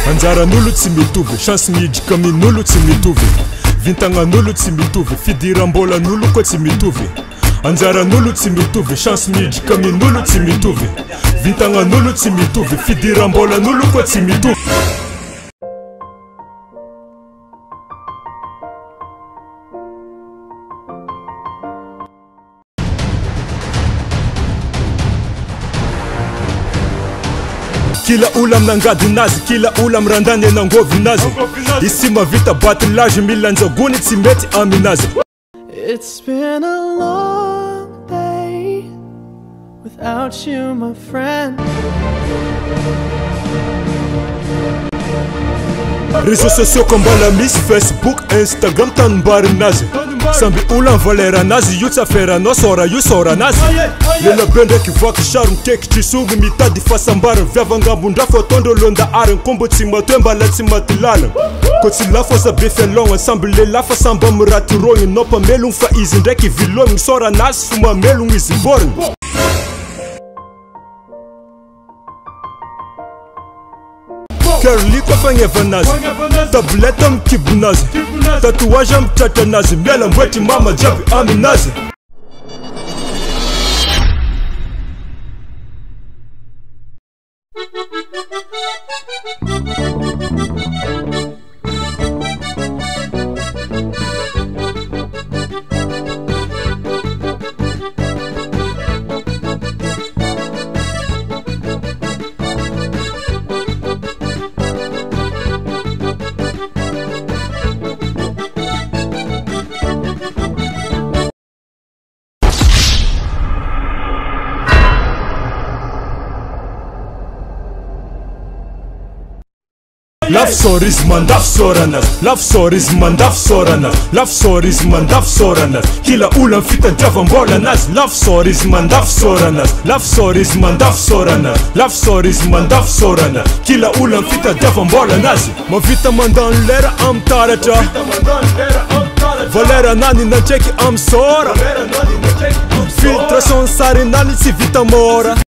Anjaran'olo tsy mitovy, chance midika amin'olo tsy mitovy, vintagnan'olo tsy mitovy, fidiram-bolan'olo koa tsy mitovy. Anjaran'olo tsy mitovy, chance midika amin'olo tsy mitovy, vintagnan'olo tsy mitovy, fidiram-bolan'olo koa tsy mitovy. Kila olo amin'angady nazy, kila olo amin'randany anangovy nazy. Izy mavita batillage milanjagony tsy mety aminazy. It's been a long day without you, my friend. Réseaux sociaux comme la Miss Facebook, Instagram tanimbarinazy. Samby olo valeranazy, io tsy aferanao sora io soranazy. Lela be ndraiky voaky saro mikekitry songo mitady fahasambarana, viavangambondra fô tondro londa ariny kombo tsy matoe mbala tsy maty lalana. Ko tsy lafo sabe fialogna, samby lehilahy fa samby amy raty rogny, nao mpamelogny fa izy ndraiky vilogny, soranazy fo mamelogny izy vorogny. Curly koa fagnevanazy, tablette amy kibonazy, tatouage amy tratranazy, miala mboatry mama jiaby aminazy. Love stories mandaf soranas, love stories mandaf soranas, love stories mandaf soranas. Kila olo fitadiavam-bola anazy, love stories mandaf soranas, love stories mandaf soranas, love stories mandaf soranas. Kila olo fitadiavam-bola anazy, mavita mandany lera amy taratra, valera nany nandraiky amy sora, filtration sarinany tsy vita mora.